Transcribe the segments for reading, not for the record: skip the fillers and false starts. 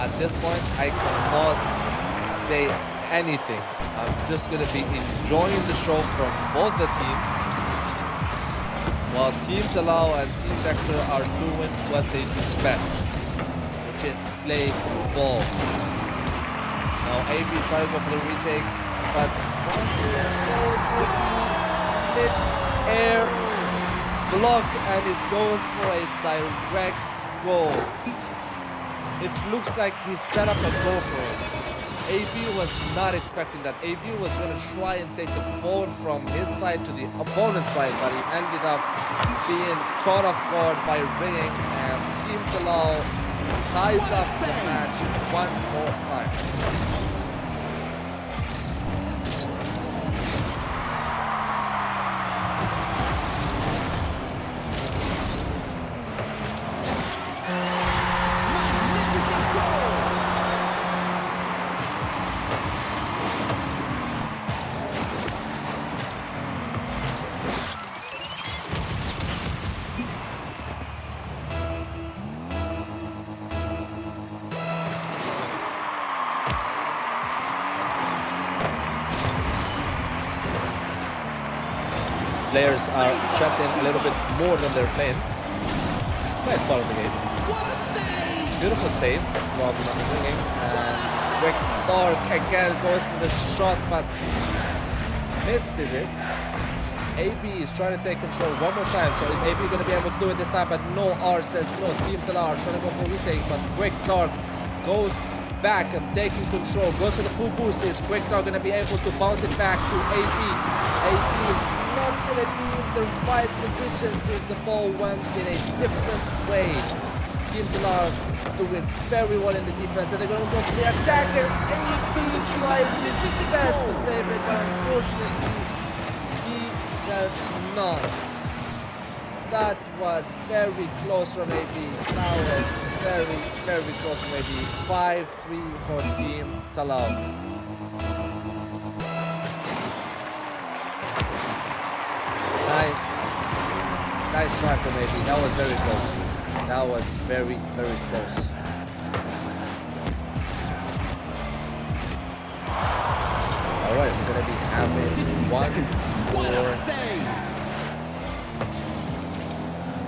at this point, I cannot say anything. I'm just going to be enjoying the show from both the teams, while Team Talal and Team Dexter are doing what they do best, which is play ball. Now AB tries to go for the retake, but mid-air block, and it goes for a direct goal. It looks like he set up a goal for it. AB was not expecting that. AB was going to try and take the ball from his side to the opponent's side, but he ended up being caught off guard by Ring, and Team Talal ties up the match one more time. Players are chatting a little bit more than they're playing. Nice part of the game. Beautiful save from Ringing, and Quick Dark again goes for the shot, but misses it. AB is trying to take control one more time, so is AB going to be able to do it this time? But no, R says no. Team Talal trying to go for a retake, but Quick Dark goes back and taking control, goes to the full boost. Is Quick Dark going to be able to bounce it back to AB? AB is not going to be in the right position since the ball went in a different way. Team Talal doing very well in the defense, and they're going to go for the attack, and AB tries his best to save it, but unfortunately he does not. That was very close from AB. That was very, very close from AB. 5-3 for Team Talal. Nice try from AB. That was very close. That was very, very close. Alright, we're gonna be having 1 more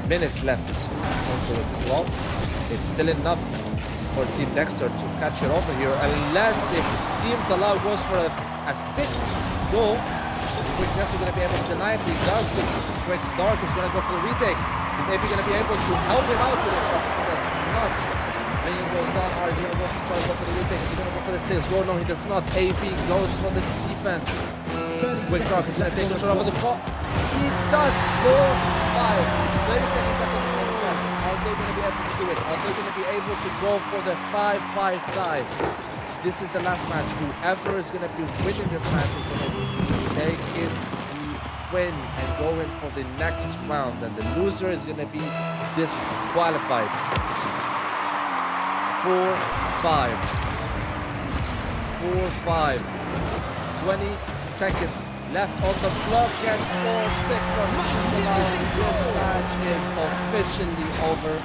minute left onto the clock. It's still enough for Team Dexter to catch it over here, unless if Team Talal goes for a 6th goal. Quick Dexter is going to be able to deny it. He does. Quick Dark is going to go for the retake. Is AB going to be able to help him out with it? But he does not. Ringing goes down. R is going to try to go for the retake. He's going to go for the 6th goal. No, he does not. AB goes for the defense. Quick Dark is going to take control over the ball. He does. 4-5. 30 seconds left on the next one. Are they going to be able to do it? Are they going to be able to go for the 5-5 tie? This is the last match. Whoever is going to be winning this match is going to be taking the win and going for the next round, and the loser is going to be disqualified. 4-5. 4-5. 20 seconds left on the clock, and 4-6 from This match is officially over.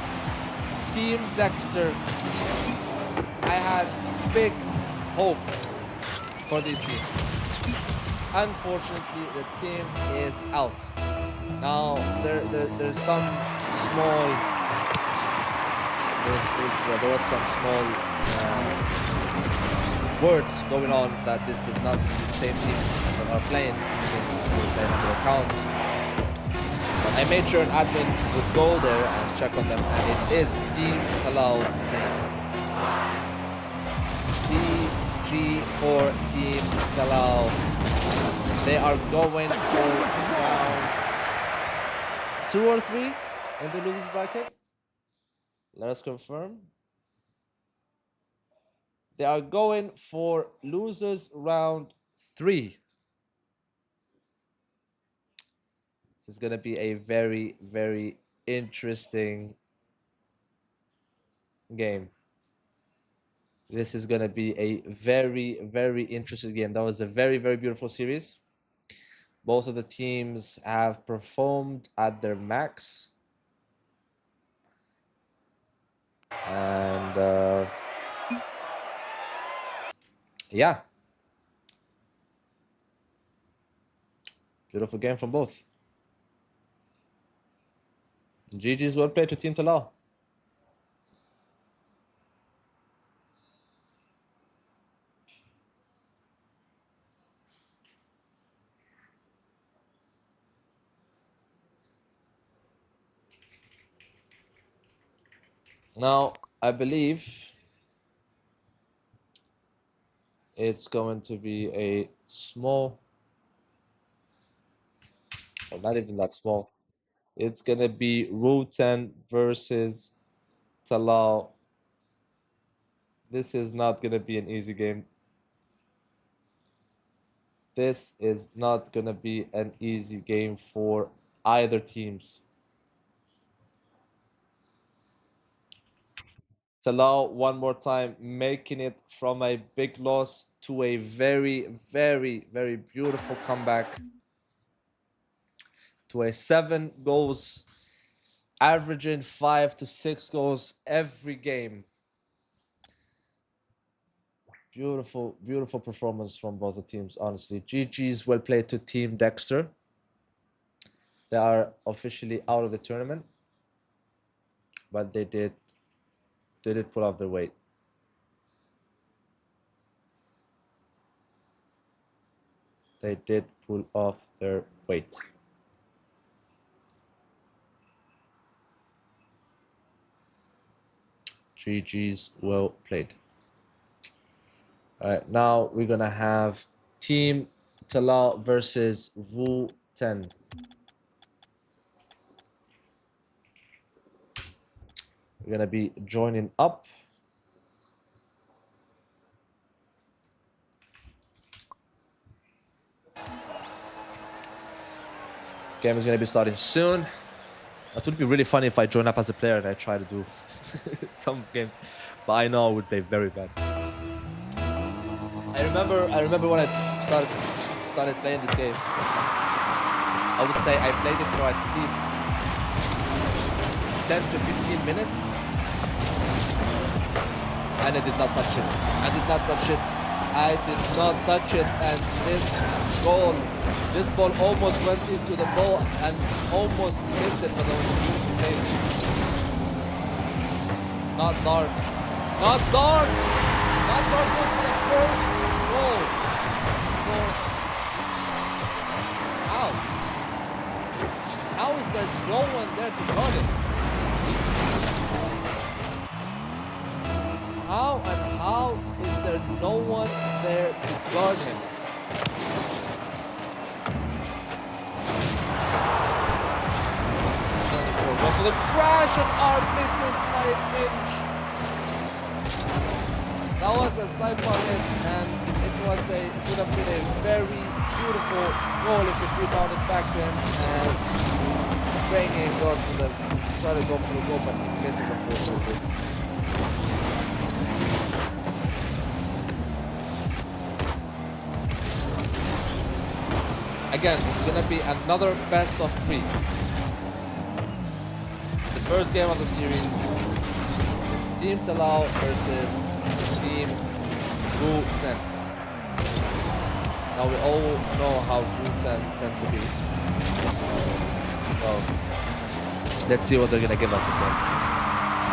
Team Dexter, I had big hopes for this team. Unfortunately, the team is out. Now there's some small there was some small words going on that this is not the same team that are playing since they have their accounts. But I made sure an admin would go there and check on them, and it is Team Talal. GG for Team Talal. They are going for round 2 or 3 in the losers bracket. Let us confirm. They are going for losers round 3. This is going to be a very, very interesting game. This is going to be a very, very interesting game. That was a very, very beautiful series. Both of the teams have performed at their max. And Yeah. Beautiful game from both. GG's well played to Team Talal. Now, I believe it's going to be a small, or not even that small. It's going to be Rutan versus Talal. This is not going to be an easy game. This is not going to be an easy game for either teams. Talal one more time, making it from a big loss to a very, very, very beautiful comeback to a 7 goals, averaging 5 to 6 goals every game. Beautiful, beautiful performance from both the teams, honestly. GG's well played to Team Dexter. They are officially out of the tournament, but they did pull off their weight. They did pull off their weight. GG's well played. All right, now we're gonna have Team Talal versus Wu 10. We're gonna be joining up. Game is gonna be starting soon. That would be really funny if I join up as a player and I try to do some games, but I know I would play very bad. I remember when I started playing this game. I would say I played it for at least 10 to 15 minutes, and I did not touch it. I did not touch it. I did not touch it, and this ball almost went into the ball and almost missed it, but that was a beautiful save. Not dark. Not dark! Not dark goes for the first goal. How? How is there no one there to guard it? How is there no one there to guard him? So the crash and Art misses by an inch. That was a side-far hit, and it would have been a very beautiful goal if it rebounded back to him, and Wayne goes for the try to go for the goal, but he misses unfortunately. Again, this is gonna be another best of 3. First game of the series. It's Team Talal versus Team Wu 10. Now we all know how Wu 10 tend to be. So let's see what they're gonna give us this game.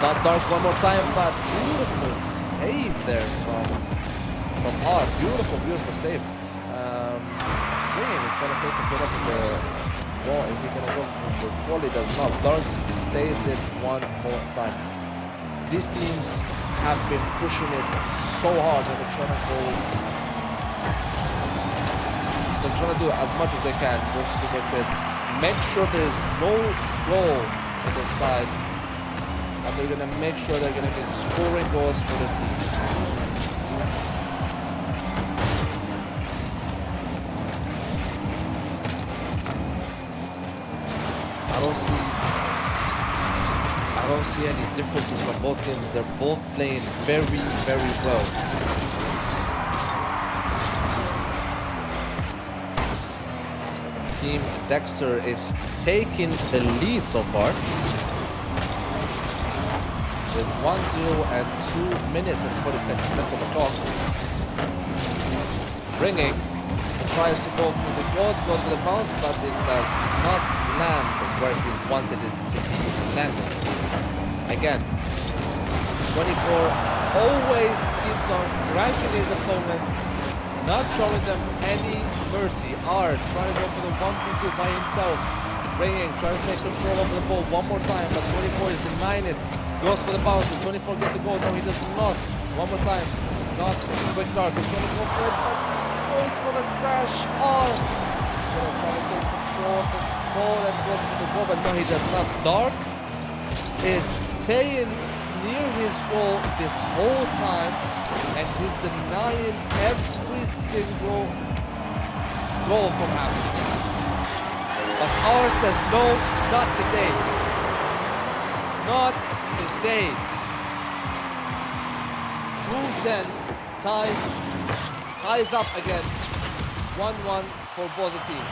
Not dark one more time, but beautiful save there from Art. Beautiful save. Green is trying to take control of the ball. Is he gonna go for the volley? Does not. Dark saves it one more time. These teams have been pushing it so hard and they're trying to do as much as they can just to make sure there's no goal on the side, and they're gonna make sure they're gonna be scoring goals for the team. I don't see any differences from both teams. They're both playing very, very well. Team Dexter is taking the lead so far with 1-0 and 2 minutes and 40 seconds left on the clock. Ringing tries to go for the goal, goes for the bounce, but it does not land where he wanted it to be landing. Again, 24 always keeps on crashing his opponents, not showing them any mercy. R trying to go for the 1v2 by himself. Ringing, trying to take control of the ball one more time, but 24 is denying it. Goes for the bounce. 24 get the goal. No, he does not. One more time. Not quick dark. He's trying to go for it, but goes for the crash. R trying to take control of the ball and goes for the goal, but no, he does not. Dark is staying near his goal this whole time, and he's denying every single goal from happening. But R says no, not today. Not today. 2-10 ties up again. 1-1 for both the teams.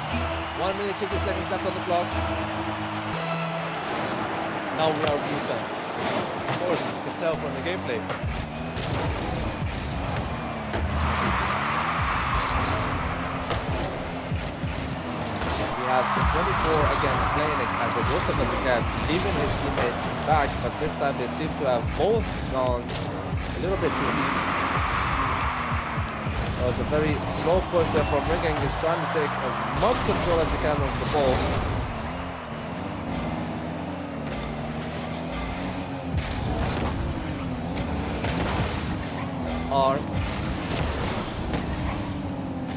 1 minute 50 seconds left on the clock. Now we are 2-10. Of course, you can tell from the gameplay. We have 24 again playing it as aggressive as he can, leaving his teammate back, but this time they seem to have both gone a little bit too deep. It was a very slow push there from Ringing. He's trying to take as much control as he can of the ball. R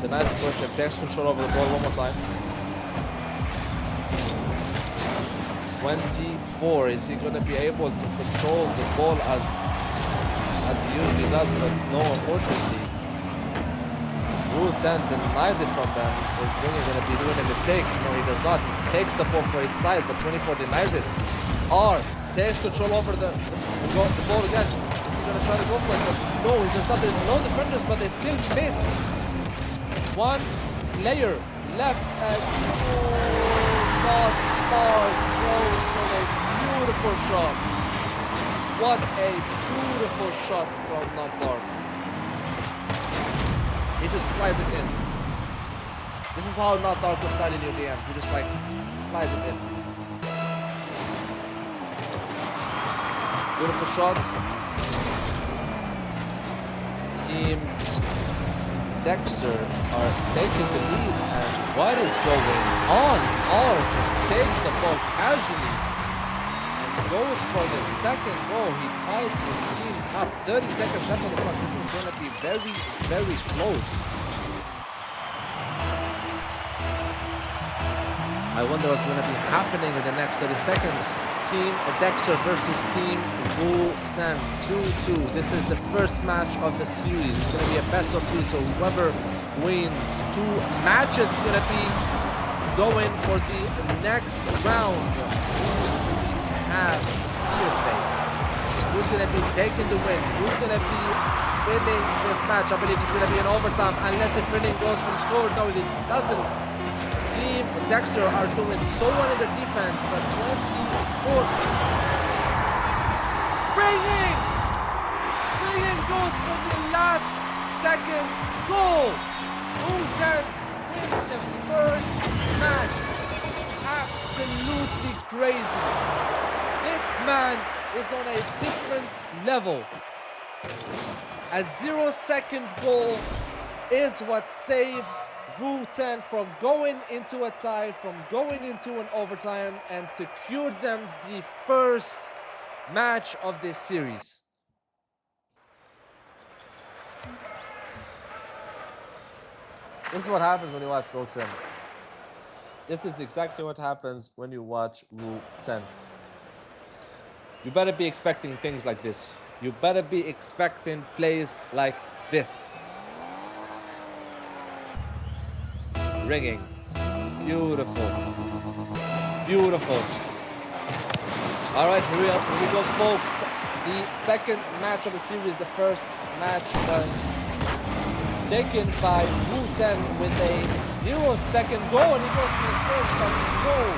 the nice push and takes control over the ball one more time. 24, is he going to be able to control the ball as he usually does? But no, unfortunately, Rule 10 denies it from them. Is Ringing going to be doing a mistake? No, he does not. He takes the ball for his side, but 24 denies it. R takes control over the ball again. Is he going to try to go for it? But no, he does not. There's no defenders, but they still miss. One layer left, and not Dark goes for a beautiful shot. What a beautiful shot from Not Dark. He just slides it in. This is how Not Dark will slide in your DMs. He just like slides it in. Beautiful shots. Team Dexter are taking the lead, and what is going on? R just takes the ball casually and goes for the second goal. He ties his team up. 30 seconds left on the clock. This is going to be very, very close. I wonder what's going to be happening in the next 30 seconds. Team Dexter versus Team Rule 10, 2-2. This is the first match of the series. It's going to be a best of 3, so whoever wins 2 matches is going to be going for the next round. Have here play. Who's going to be taking the win? Who's going to be winning this match? I believe it's going to be an overtime, unless if Ringing goes for the score. No, it doesn't. Team Dexter are doing so well in their defense, but 24. Ringing goes for the last second goal. Wu-Tang wins the first match. Absolutely crazy. This man is on a different level. A 0-second goal is what saved Wu-Tang from going into a tie, from going into an overtime, and secured them the first match of this series. This is what happens when you watch Wu-Tang. This is exactly what happens when you watch Wu-Tang. You better be expecting things like this. You better be expecting plays like this. Ringing. Beautiful. Beautiful. All right, here we go, folks. The second match of the series. The first match was taken by Wu-Tang with a 0-second goal, and he goes for the first goal.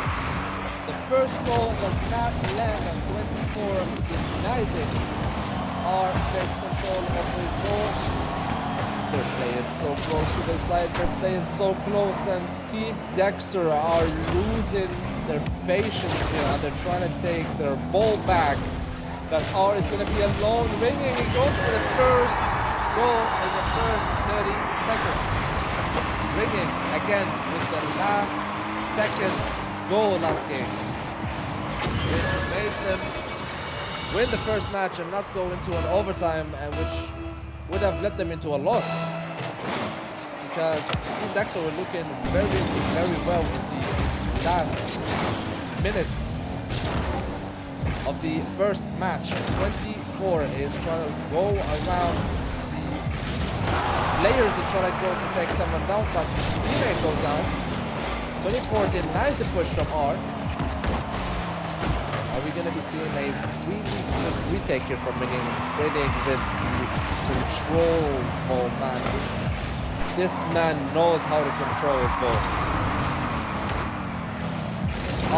The first goal does not land, and 24 denies it. R takes control of his goal. They're playing so close to the side. They're playing so close, and Team Dexter are losing their patience here, and they're trying to take their ball back. That R is going to be alone, ringing. He goes for the first goal in the first 30 seconds. Ringing again with the last second goal last game, which made them win the first match and not go into an overtime, and which would have led them into a loss, because Team Dexter were looking very, very well in the last minutes of the first match. 24 is trying to go around the players and try to go to take someone down, but his teammate goes down. 24 denies the push from R. Are we going to be seeing a really good retake here from Ringing with the control ball, man? This man knows how to control his ball.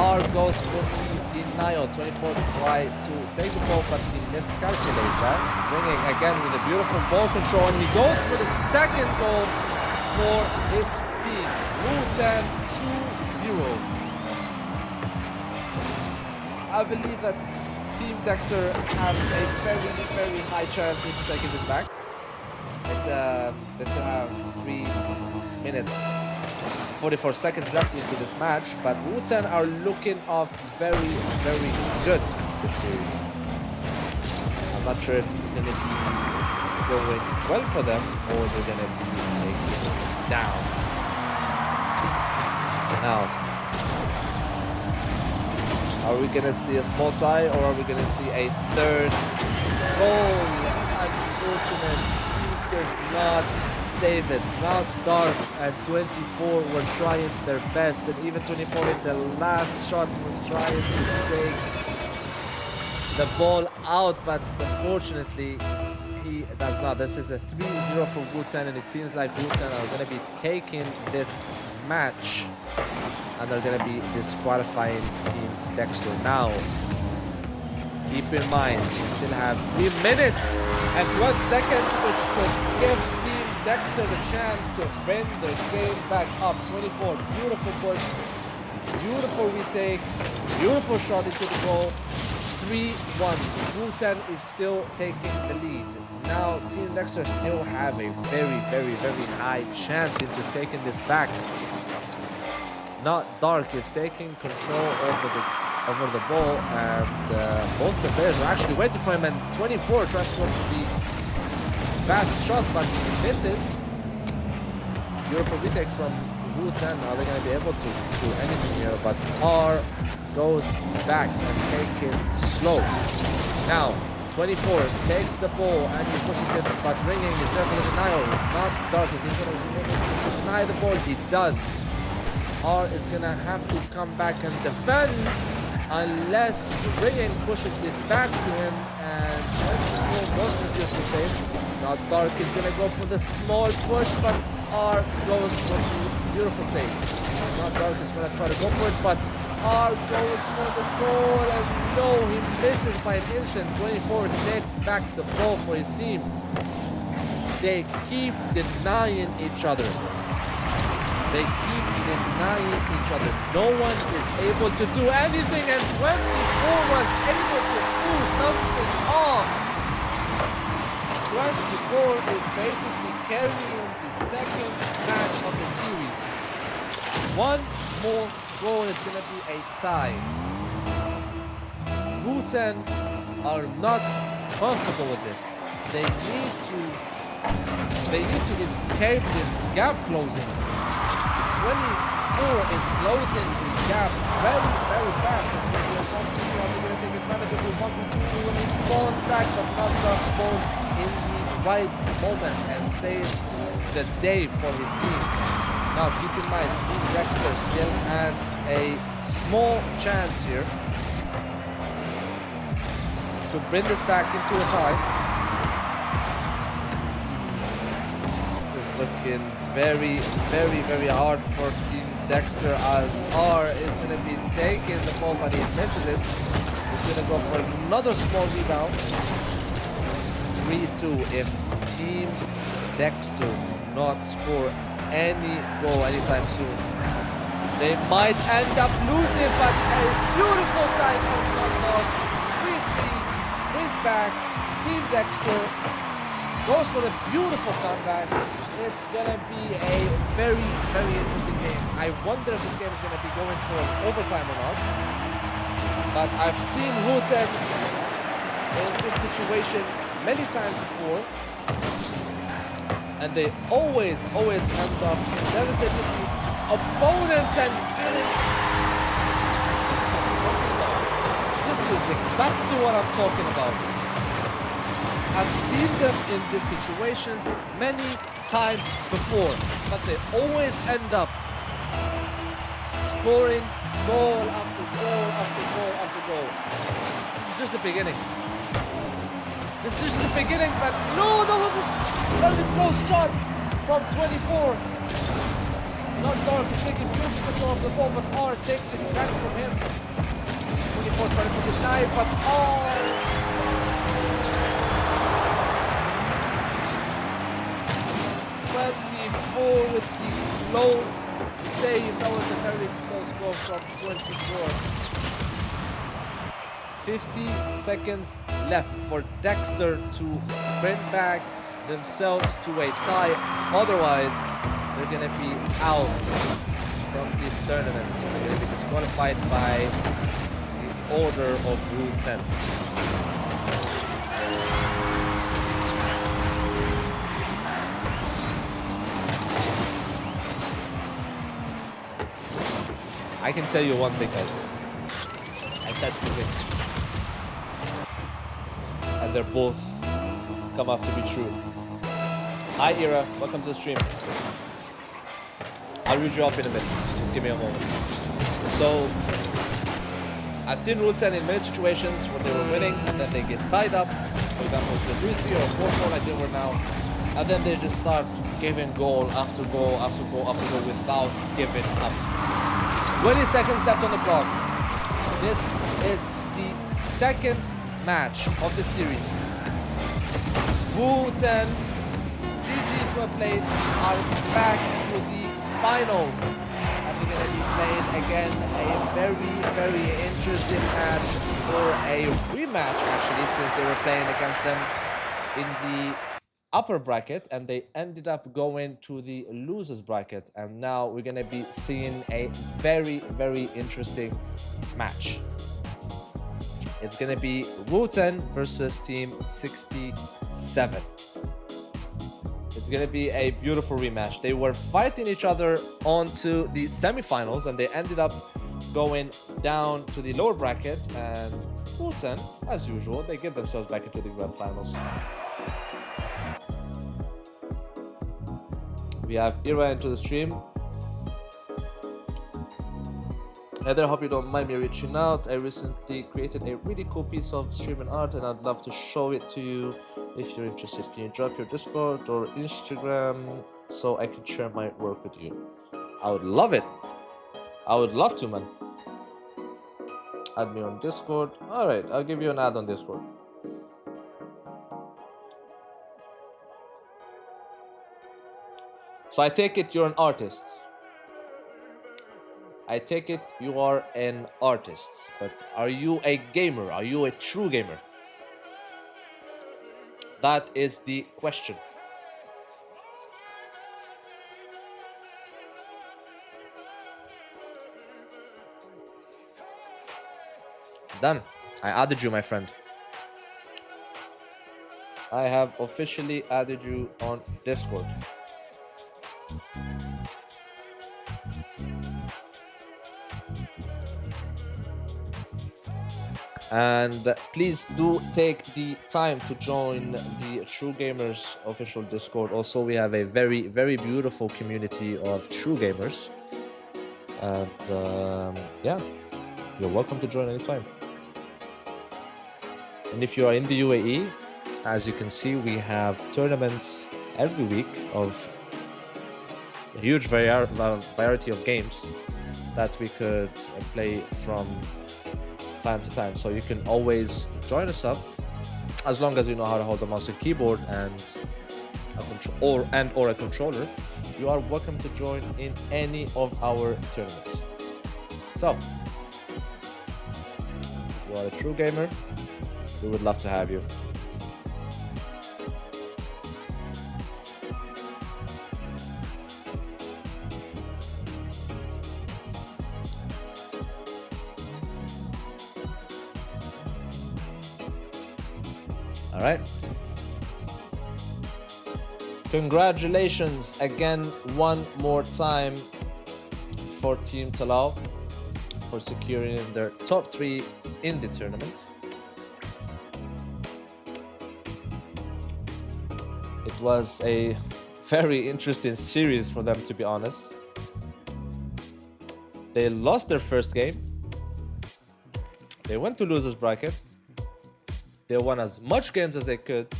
R goes for the denial. 24 try to take the ball, but he miscalculates that. Ringing again with a beautiful ball control, and he goes for the second goal for his team. Wu-Tan 2-0. I believe that Team Dexter have a very, very high chance of taking this back. They still have 3 minutes, 44 seconds left into this match, but Wu-Tan are looking off very, very good this series. I'm not sure if this is going to be going well for them, or they're going to be taken down. Now, are we going to see a small tie, or are we going to see a third goal? Unfortunate, he did not save it. Not Dark and 24 were trying their best, and even 24 in the last shot was trying to take the ball out, but unfortunately he does not. This is a 3-0 for Wu-Tan, and it seems like Wu-Tan are going to be taking this match, and they're going to be disqualifying Team Dexter. Now, keep in mind, you still have 3 minutes and 12 seconds, which could give Team Dexter the chance to bring their game back up. 24, beautiful push, beautiful retake, beautiful shot into the goal. 3-1. Wu-Tan is still taking the lead. Now, Team Dexter still have a very, very, very high chance into taking this back. Not Dark is taking control over the ball, and both the players are actually waiting for him, and 24 tries to go for the fast shot, but he misses. Beautiful retake from Wu-Tan. Are they going to be able to do anything here? But R goes back and take it slow. Now, 24 takes the ball and he pushes it, but Ringing is there for the denial. Not Dark. Is he going to deny the ball? He does. R is going to have to come back and defend unless Ringing pushes it back to him, and 24 goes for just the save. Now Dark is going to go for the small push, but R goes for the beautiful save. Now Dark is going to try to go for it, but R goes for the goal, and no, he misses by an inch, and 24 takes back the ball for his team. They keep denying each other. They keep denying each other. No one is able to do anything, and 24 was able to do something off. 24 is basically carrying the second match of the series. One more goal is going to be a tie. Wu-Tan are not comfortable with this. They need to escape this gap closing. 24 is closing the gap very, very fast. And they're going to take advantage of the 1v2 when he spawns back, but not spawns in the right moment and saves the day for his team. Now, keep in mind, Team Dexter still has a small chance here to bring this back into a tie. This is looking very, very, very hard for Team Dexter, as R is going to be taking the ball, but he misses it. He's going to go for another small rebound. 3-2. If Team Dexter not score any goal anytime soon. They might end up losing, but a beautiful time from Knockdown. 3-3, brings back Team Dexter, goes for the beautiful comeback. It's gonna be a very, very interesting game. I wonder if this game is gonna be going for overtime or not. But I've seen Wooten in this situation many times before. And they always end up devastating opponents and getting... This is exactly what I'm talking about. I've seen them in these situations many times before, but they always end up scoring goal after goal after goal after goal. This is just the beginning. This is the beginning, but no, that was a very close shot from 24. Not Dark is taking full control of the ball, but R takes it back from him. 24 trying to deny it, but R... 24 with the close save. That was a very close goal from 24. 50 seconds left for Dexter to bring back themselves to a tie. Otherwise, they're going to be out from this tournament. They're going to be disqualified by the order of Rule 10. I can tell you one thing, guys. I said two things. And they're both come out to be true. Hi, Ira. Welcome to the stream. I'll read you off in a minute. Just give me a moment. So, I've seen Rule 10 in many situations when they were winning and then they get tied up. For example, to 3-3 or 4-4 like they were now. And then they just start giving goal after goal after goal after goal without giving up. 20 seconds left on the clock. This is the second match of the series. Wu 10, GG's were played, are back to the finals. And we're going to be playing again a very, very interesting match for a rematch actually, since they were playing against them in the upper bracket and they ended up going to the losers bracket, and now we're gonna be seeing a very, very interesting match. It's gonna be Wu10 versus Team 67. It's gonna be a beautiful rematch. They were fighting each other onto the semifinals and they ended up going down to the lower bracket, and Wu10, as usual, they get themselves back into the grand finals. We have Ira into the stream. Hey there, hope you don't mind me reaching out. I recently created a really cool piece of streaming art and I'd love to show it to you if you're interested. Can you drop your Discord or Instagram so I can share my work with you? I would love it. I would love to, man. Add me on Discord. Alright, I'll give you an ad on Discord. So I take it you're an artist. I take it you are an artist. But are you a gamer? Are you a true gamer? That is the question. Done. I added you, my friend. I have officially added you on Discord. And please do take the time to join the True Gamers official Discord. Also, we have a very, very beautiful community of true gamers. And yeah, you're welcome to join anytime. And if you are in the UAE, as you can see, we have tournaments every week of a huge variety of games that we could play from time to time. So you can always join us up as long as you know how to hold the mouse and keyboard, and or a controller, you are welcome to join in any of our tournaments. So, if you are a true gamer, we would love to have you. All right. Congratulations again, one more time, for Team Talal for securing their top 3 in the tournament. It was a very interesting series for them, to be honest. They lost their first game. They went to losers bracket. They won as much games as they could,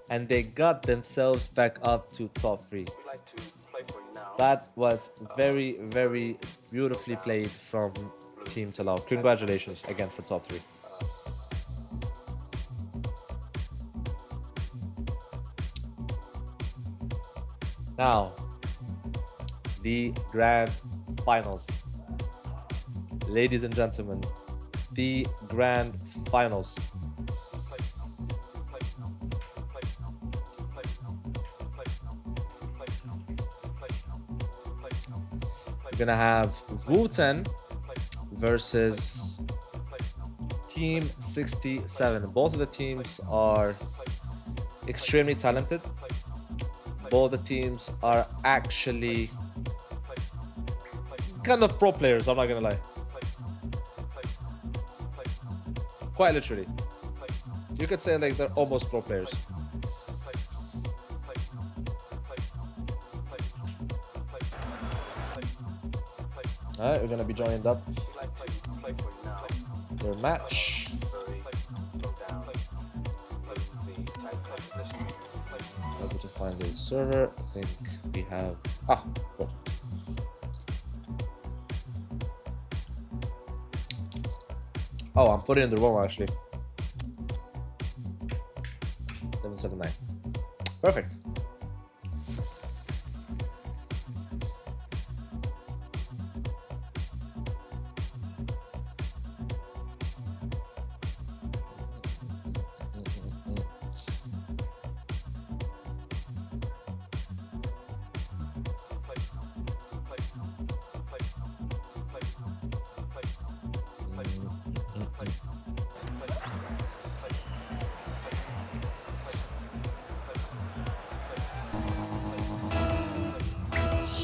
and they got themselves back up to top 3. That was very, very beautifully played from Team Talal. Congratulations again for top 3. Now, the grand finals. Ladies and gentlemen, the grand finals. We're gonna have Wu-10 versus Team 67. Both of the teams are extremely talented. Both the teams are actually kind of pro players, I'm not gonna lie. Quite literally. You could say like they're almost pro players. Alright, we're gonna be joined up their match. Able to find the server. I think we have perfect. Oh, I'm putting in the wrong one actually. 779. Perfect.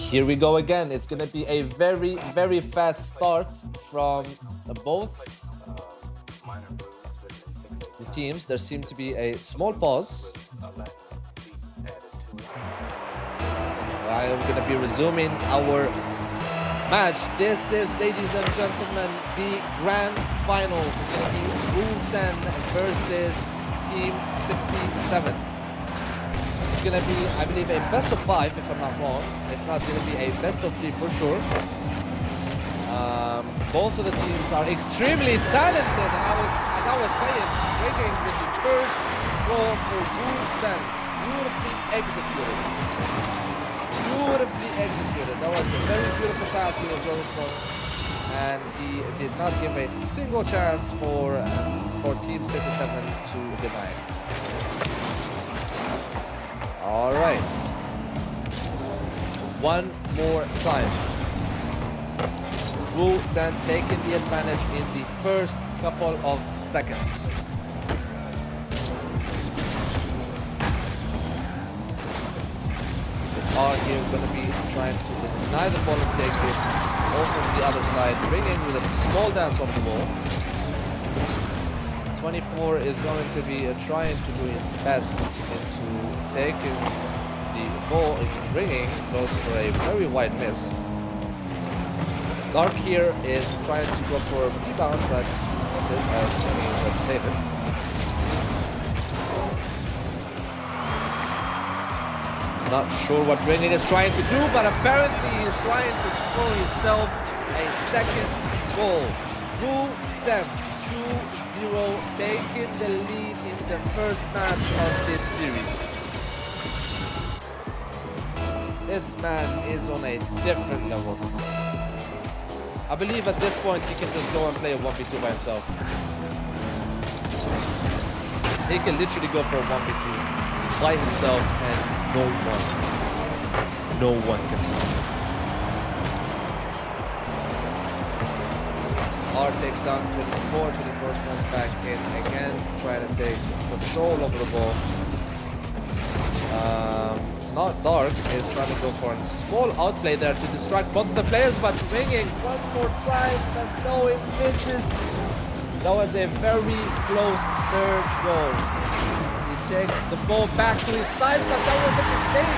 Here we go again. It's going to be a very, very fast start from both the teams. There seemed to be a small pause. I'm going to be resuming our match. This is, ladies and gentlemen, the grand finals. It's going to be Wu-10 versus Team 67. It's going to be, I believe, a best of 5, if I'm not wrong. If not, it's going to be a best of 3 for sure. Both of the teams are extremely talented. And as I was saying, breaking with the first goal for Wu-10. Beautifully executed. Beautifully executed. That was a very beautiful pass he was going for. And he did not give a single chance for Team 67 to deny it. All right. One more time. Wu-10 taking the advantage in the first couple of seconds. Are here going to be trying to deny the ball and take it over to the other side, bringing with a small dance off the ball. 24 is going to be trying to do his best into taking the ball, into bringing, goes for a very wide miss. Dark here is trying to go for a rebound, but that's it, as swinging is save it. Not sure what Ringing is trying to do, but apparently he is trying to score himself a second goal. Wu-10 2-0, taking the lead in the first match of this series. This man is on a different level. I believe at this point he can just go and play a 1v2 by himself. He can literally go for a 1v2 by himself and no one can stop him. R takes down 24, 24's comes back in again, trying to take control over the ball. Not Dark is trying to go for a small outplay there to distract both the players, but ringing one more time, but no, it misses. That was a very close third goal. He takes the ball back to his side, but that was a mistake.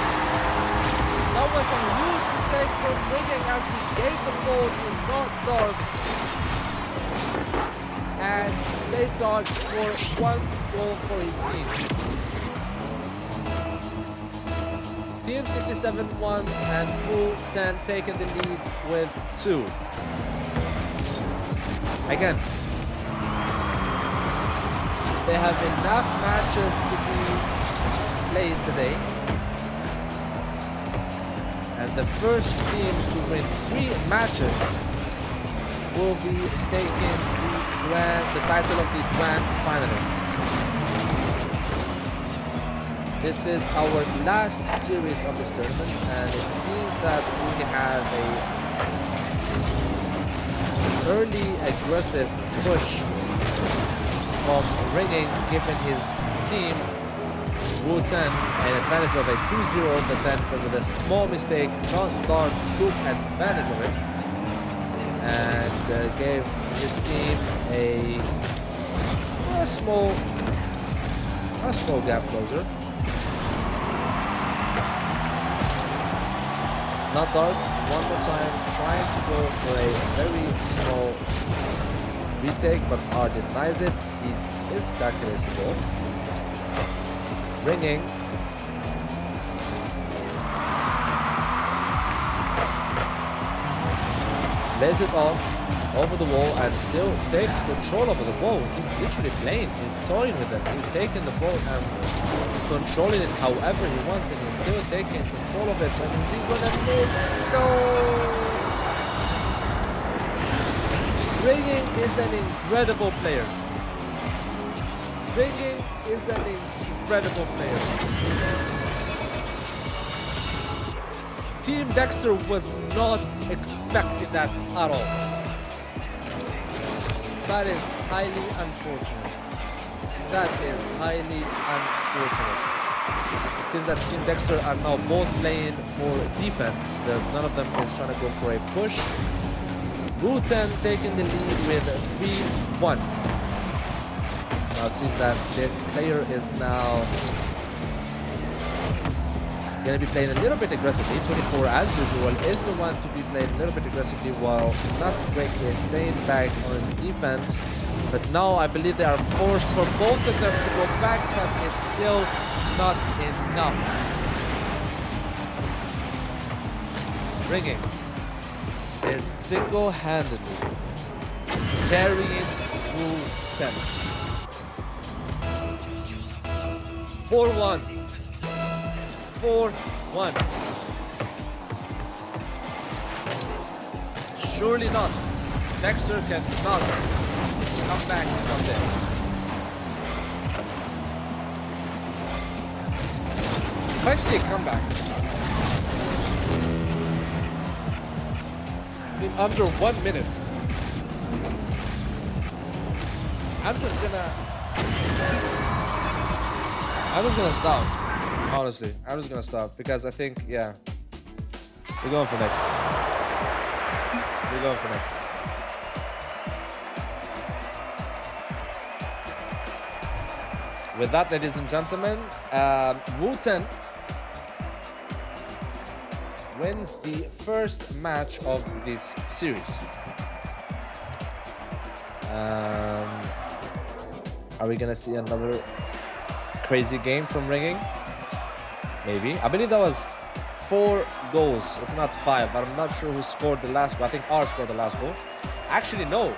That was a huge mistake from ringing as he gave the ball to Not Dark. And they Dark scored one goal for his team. Team 67 won and Pool 10 taking the lead with 2. Again, they have enough matches to be played today. And the first team to win 3 matches will be taking the title of the Grand Finalist. This is our last series of this tournament, and it seems that we have a early aggressive push of ringing, giving his team Wu-10 an advantage of a 2-0, but then with a small mistake, Not Dark took advantage of it and gave his team a small gap closer. Not Dark, one more time, trying to go for a very small retake, but R denies it. He is back in his goal. Ringing. Lays it off over the wall and still takes control over the ball. He's literally playing. He's toying with it. He's taking the ball and controlling it however he wants, and he's still taking control of it. And is he gonna make no? Ringing is an incredible player. Ringing is an incredible player. Team Dexter was not expecting that at all. That is highly unfortunate. That is highly unfortunate. It seems that Team Dexter are now both playing for defense. None of them is trying to go for a push. Wu-10 taking the lead with 3-1. Now it seems that this player is now going to be playing a little bit aggressively. 24, as usual, is the one to be playing a little bit aggressively, while Not Quick is staying back on defense. But now I believe they are forced for both of them to go back, but it's still not enough. Ringing is single-handedly carrying Wu-10. 4-1. 4-1. Surely not. Dexter cannot come back from this. If I see a comeback in under 1 minute, I'm just gonna stop. Honestly, I'm just gonna stop because I think, yeah, we're going for next. We're going for next. With that, ladies and gentlemen, Wu-10 wins the first match of this series. Are we gonna see another crazy game from Ringing? Maybe. I believe that was 4 goals, if not 5, but I'm not sure who scored the last goal. I think R scored the last goal. Actually, no.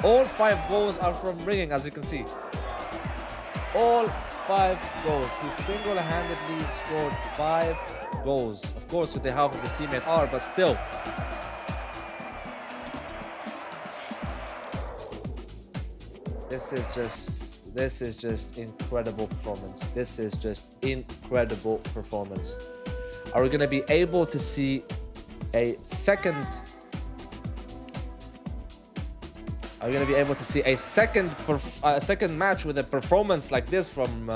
All 5 goals are from Ringing, as you can see. All 5 goals. He single-handedly scored 5 goals. Of course, with the help of his teammate R, but still. This is just incredible performance. This is just incredible performance. Are we going to be able to see a second? Are we going to be able to see a second match with a performance like this from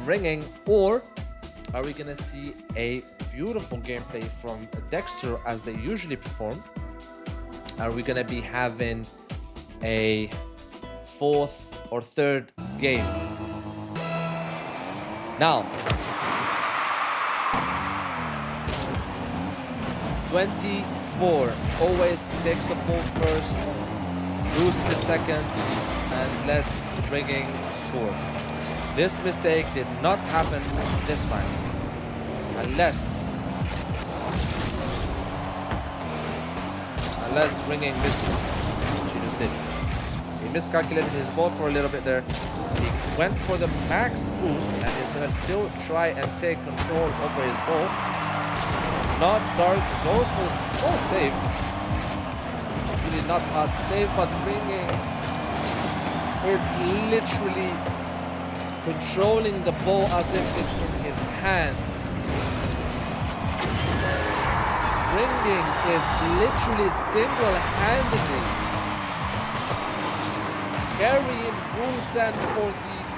Ringing, or are we going to see a beautiful gameplay from Dexter as they usually perform? Are we going to be having a fourth or third game? Now, 24 always takes the ball first, loses it second, and lets Ringing score. This mistake did not happen this time, unless Ringing misses. She just did. He miscalculated his ball for a little bit there. He went for the max boost and is gonna still try and take control over his ball. Not Dark goes for the save. Really not hard to save, but Ringing is literally controlling the ball as if it's in his hands. Ringing is literally single-handedly carrying Wu-Tang for the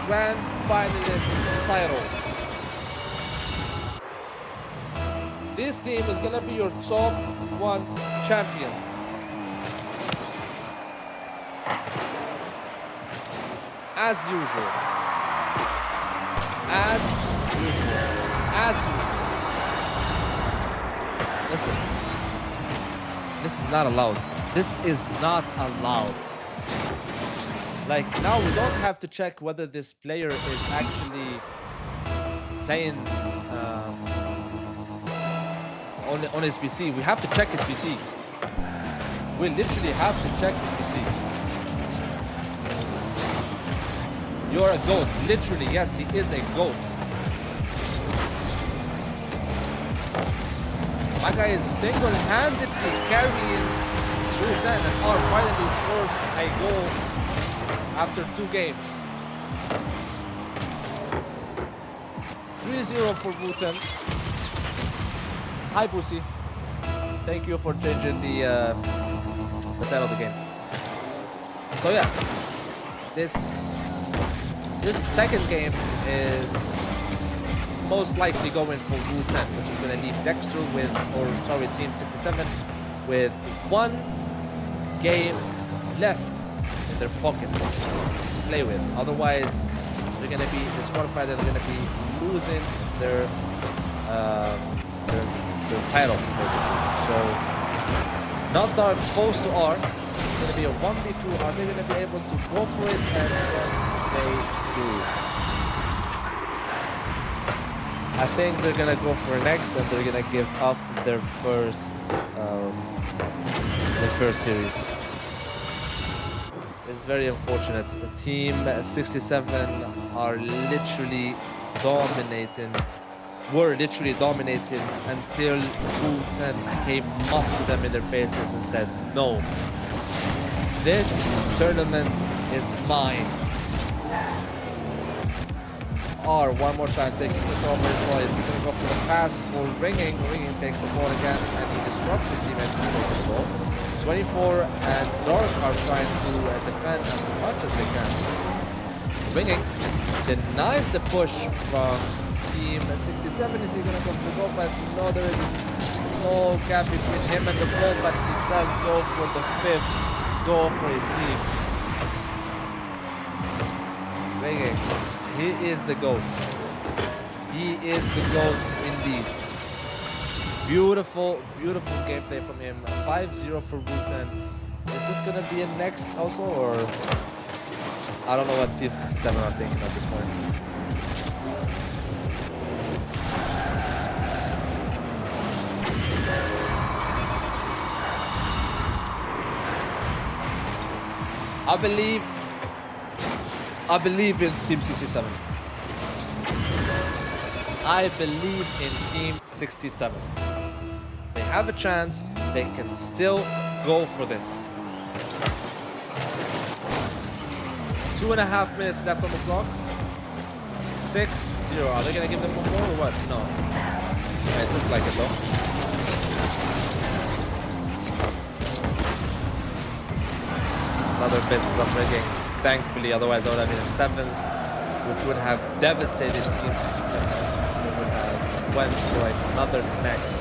grand finalist title. This team is gonna be your top 1 champions. As usual. As usual. As usual. Listen. This is not allowed. This is not allowed. Like, now we don't have to check whether this player is actually playing on his PC. We have to check his PC. We literally have to check his PC. You're a GOAT. Literally, yes, he is a GOAT. My guy is single-handedly carrying Wu-Tang, and R finally scores a goal after 2 games. 3-0 for Wu-Tang. Hi, Boosie. Thank you for changing the title of the game. So yeah, this second game is most likely going for Wu-Tang, which is going to leave Dexter Team 67 with 1 game left in their pocket to play with. Otherwise, they're going to be disqualified and they're going to be losing their title, basically. So, not Dark close to R. It's going to be a 1v2. Are they going to be able to go for it? And yes, they do. I think they're going to go for next, and they're going to give up their first series. It's very unfortunate. Team 67 are literally dominating. Were literally dominating until Wu-Tang came up to them in their faces and said, "No, this tournament is mine." R one more time taking control over his ball. He's going to go for the pass for Ringing. Ringing takes the ball again and he disrupts his teammates from taking the ball. 24 and Dark are trying to defend as much as they can. Ringing denies the push from Team 67. Is he going to go for the goal? But no, there is a small gap between him and the ball, but he does go for the 5th goal for his team. Ringing, he is the GOAT. He is the GOAT indeed. Beautiful, beautiful gameplay from him. 5-0 for Wu-Tang. Is this going to be a next also, or I don't know what Team 67 are thinking at this point. I believe in Team 67. I believe in Team 67. They have a chance. They can still go for this. 2.5 minutes left on the clock. 6-0. Are they gonna give them one more or what? No. It looks like it though. Another best from rigging. Thankfully, otherwise that would have been a 7, which would have devastated Team 67. They would have went for another next,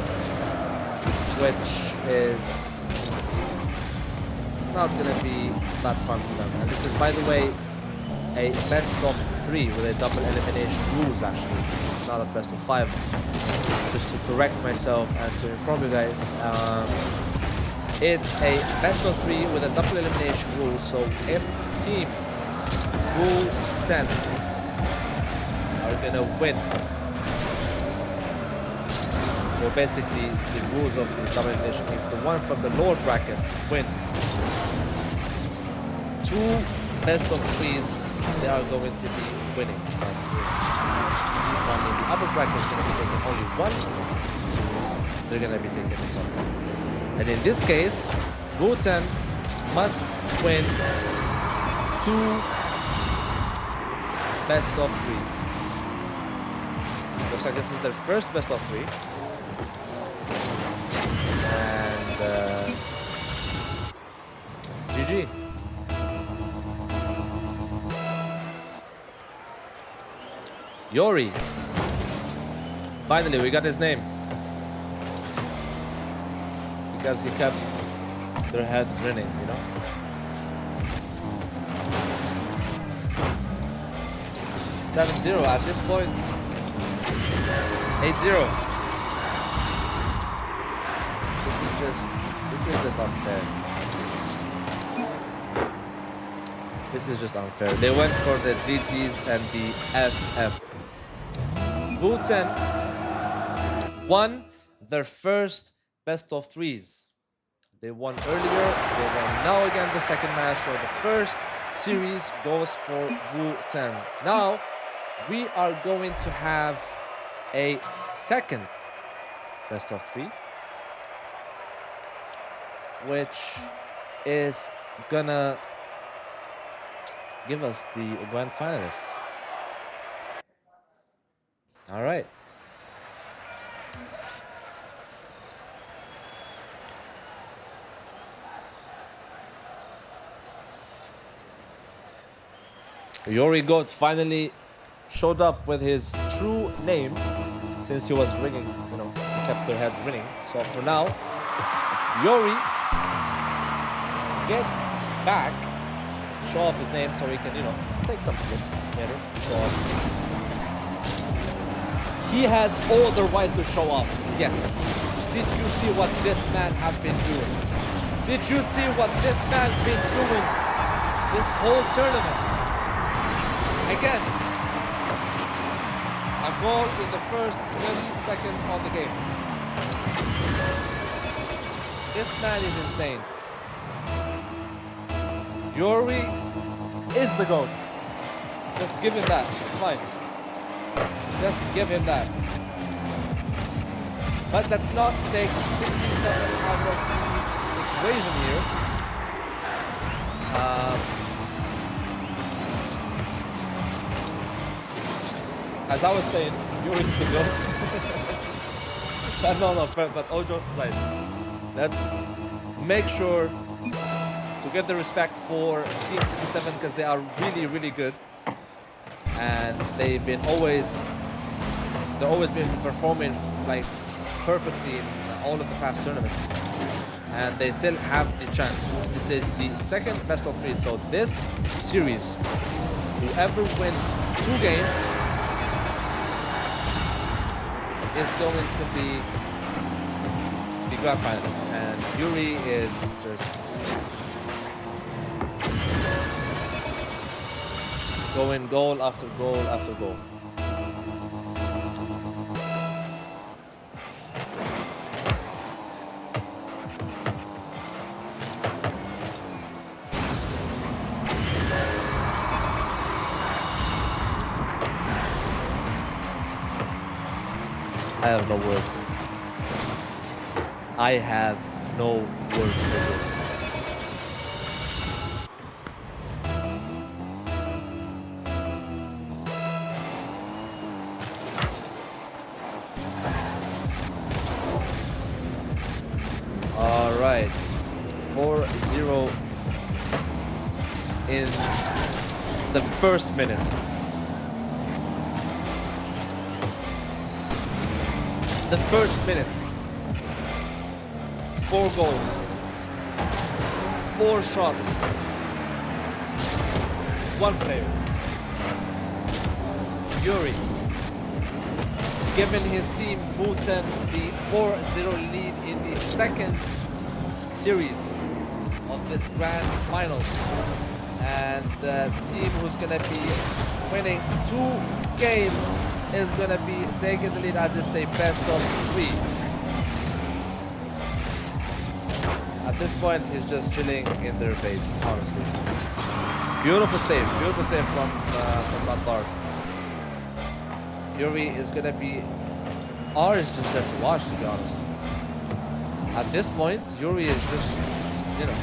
which is not gonna be that fun for them. And this is, by the way, a best of 3 with a double elimination rules, actually, not a best of 5. Just to correct myself and to inform you guys, it's a best of 3 with a double elimination rule. So if Team Rule 10 are gonna win, or basically the rules of the double elimination, if the one from the lower bracket wins 2 best of 3s, they are going to be winning. One in the upper bracket is going to be taking only 1 series. They're going to be taking the top. And in this case, Rule 10 must win 2 best of 3s. Looks like this is their first best of 3. And GG. Yori. Finally, we got his name. Because he kept their heads ringing, you know? $7-0 at this point. 8-0. This is just unfair. This is just unfair. They went for the GGs and the FF. Rule 10 won their first best of 3s. They won earlier, they won now again the second match, so the first series goes for Rule 10. Now, we are going to have a second best of 3, which is gonna give us the grand finalist. All right. Yori Goat finally showed up with his true name, since he was ringing, you know, he kept their heads ringing. So for now, Yori gets back to show off his name so he can, you know, take some clips later. So he has all the right to show off. Yes. Did you see what this man have been doing? Did you see what this man been doing this whole tournament? Again, a goal in the first 30 seconds of the game. This man is insane. Yori is the GOAT. Just give him that. It's fine. Just give him that. But let's not take 16 seconds out of the equation here. As I was saying, Yuri is the GOAT. But all jokes aside, let's make sure to get the respect for Team 67 because they are really, really good. And they've always been performing like perfectly in all of the past tournaments, and they still have the chance. This is the second best of 3, so this series, whoever wins 2 games is going to be the grand finalist, and Yuri is just going goal after goal after goal. I have no words. I have no words for this. All right, 4-0 in the first minute. The first minute. 4 goals. 4 shots. 1 player. Yuri. Giving his team Bhutan the 4-0 lead in the second series of this grand finals. And the team who's gonna be winning 2 games is gonna be taking the lead as it's a best of 3. At this point, he's just chilling in their base, honestly. Beautiful save from Bandar. Yuri is gonna be ours to have to watch, to be honest. At this point, Yuri is just, you know.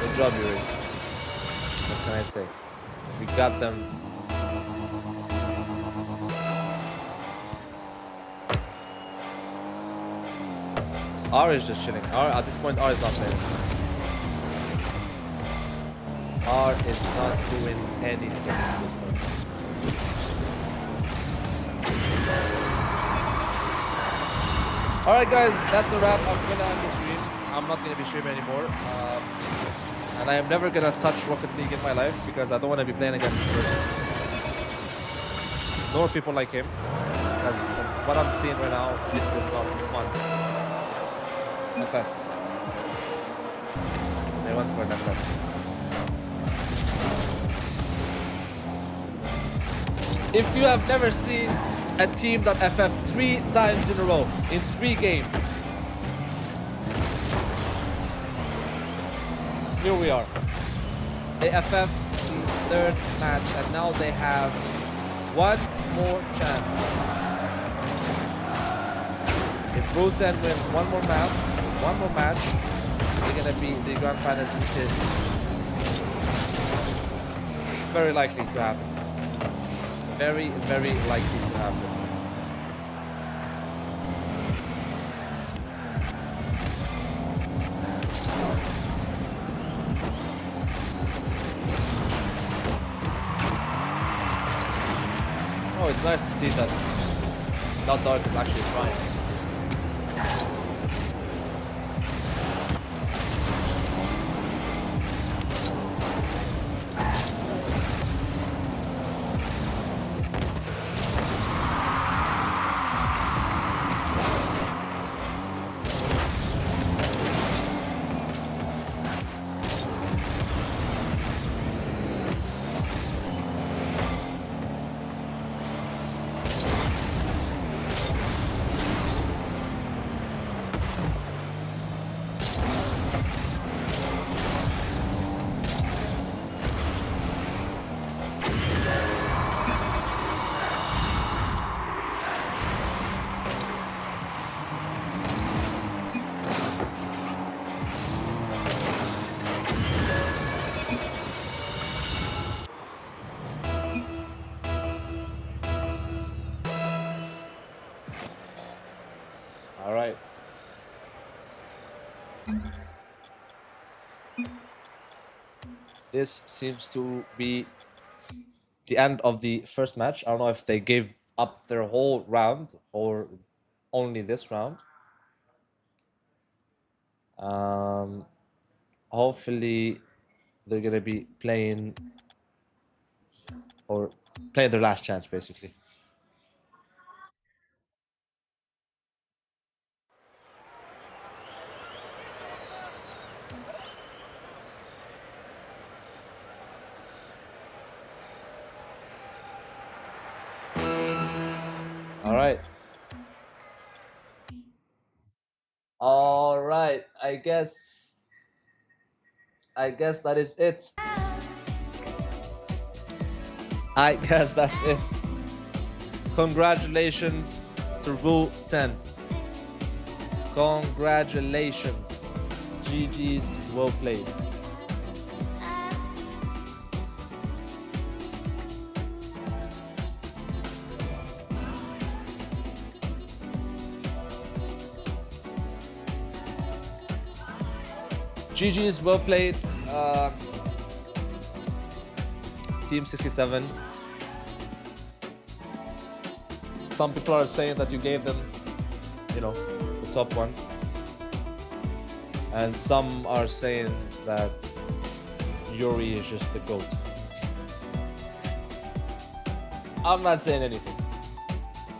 Good job, Yuri. What can I say? We got them. R is just chilling. R at this point, R is not playing. R is not doing anything at this point. Alright guys, that's a wrap. I'm gonna end the stream. I'm not gonna be streaming anymore. And I am never gonna touch Rocket League in my life because I don't wanna be playing against this person. Nor people like him. Because from what I'm seeing right now, this is not fun. FF. They want for an FF. If you have never seen a team that FF 3 times in a row in 3 games, here we are. They FF the 3rd match and now they have 1 more chance. If Bhutan wins 1 more match, they're gonna be the grand finals, which is very likely to happen. Very, very likely to happen. Oh, it's nice to see that Not Dark is actually trying. All right. This seems to be the end of the first match. I don't know if they gave up their whole round or only this round. Hopefully they're gonna be playing their last chance, basically. All right. All right. I guess that is it. I guess that's it. Congratulations to Rule 10. Congratulations. GG's, well played. GG's, well played. Team 67. Some people are saying that you gave them, the top one. And some are saying that Yuri is just the GOAT. I'm not saying anything.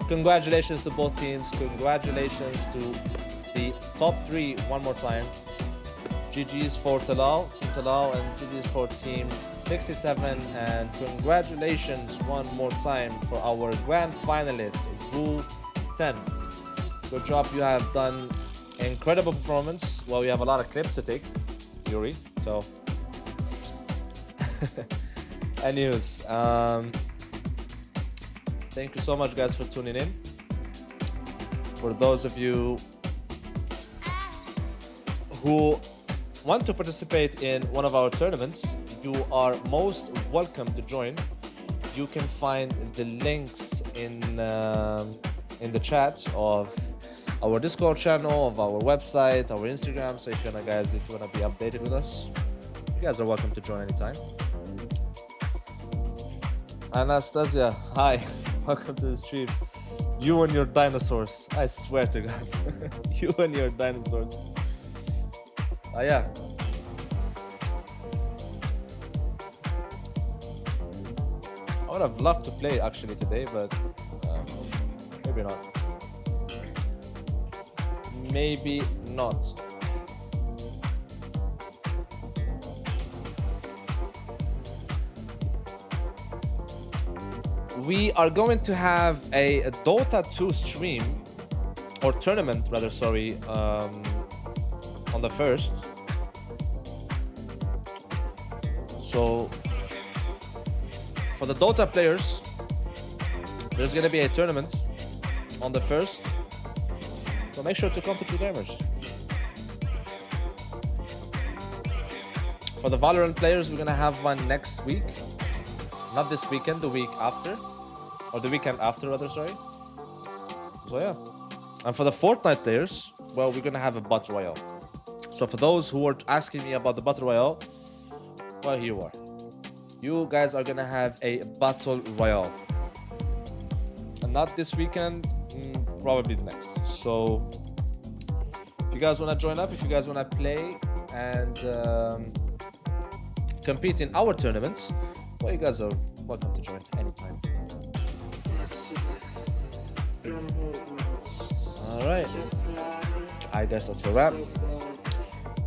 Congratulations to both teams. Congratulations to the top three one more time. GG's for Team Talal, and GG's for Team 67. And congratulations one more time for our grand finalists, Rule 10. Good job, you have done incredible performance. Well, we have a lot of clips to take, Yuri, so. Anyways, thank you so much, guys, for tuning in. For those of you who want to participate in one of our tournaments, you are most welcome to join. You can find the links in the chat of our Discord channel, of our website, our Instagram. So if you wanna be updated with us, you guys are welcome to join anytime. Anastasia, hi, welcome to the stream. You and your dinosaurs, I swear to God. You and your dinosaurs. Yeah. I would have loved to play actually today, but maybe not. Maybe not. We are going to have a Dota 2 stream, or tournament rather, sorry, on the 1st. So for the Dota players, there's going to be a tournament on the 1st. So make sure to come to True Gamers. For the Valorant players, we're going to have one next week. Not this weekend, the week after. Or the weekend after, rather, sorry. So yeah. And for the Fortnite players, well, we're going to have a Battle Royale. So for those who are asking me about the Battle Royale, well, here you are. You guys are going to have a Battle Royale. And not this weekend, probably the next. So if you guys want to join up, if you guys want to play and compete in our tournaments, well, you guys are welcome to join anytime. All right. I guess that's a wrap.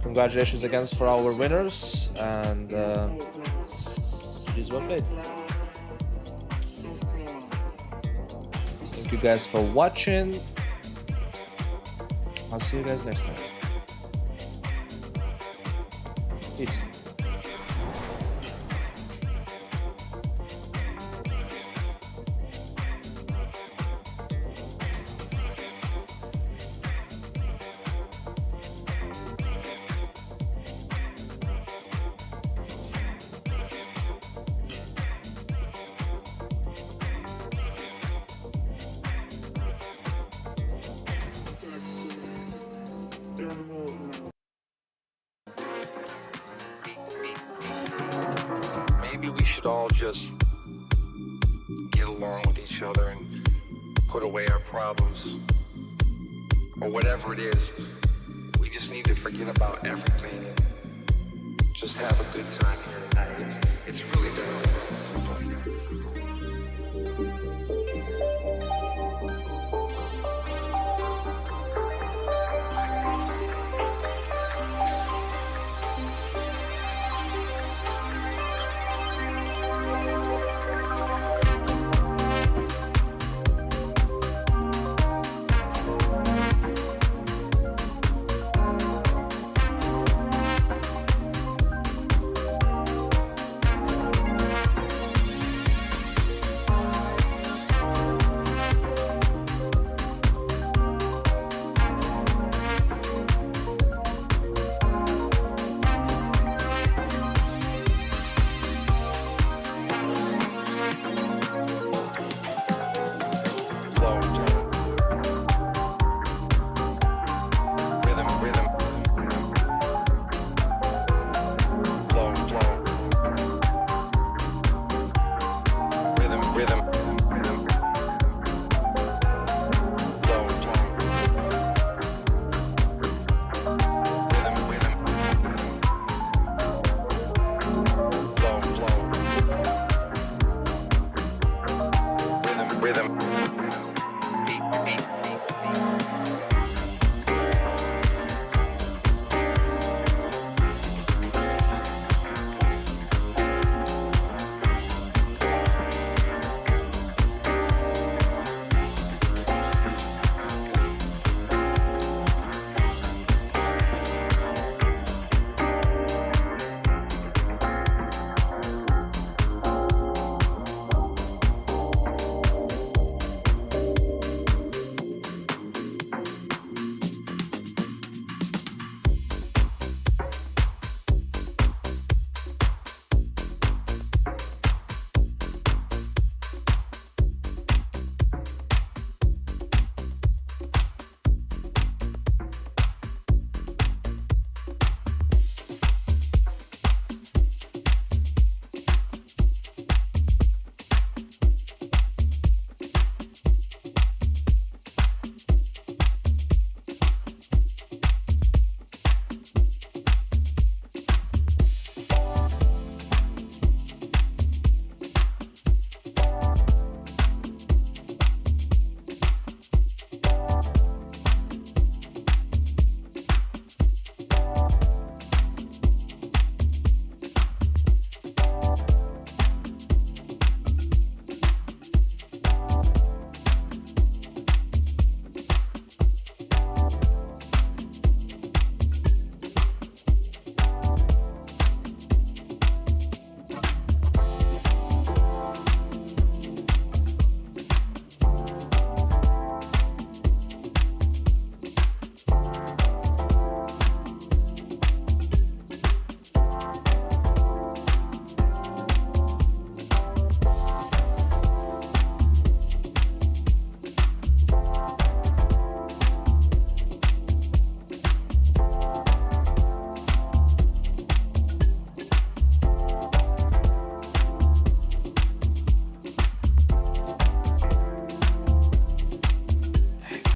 Congratulations again for our winners, and GG's, well played. Thank you guys for watching. I'll see you guys next time. Peace. Maybe we should all just get along with each other and put away our problems. Or whatever it is, we just need to forget about everything and just have a good time here tonight. It's really good. rhythm.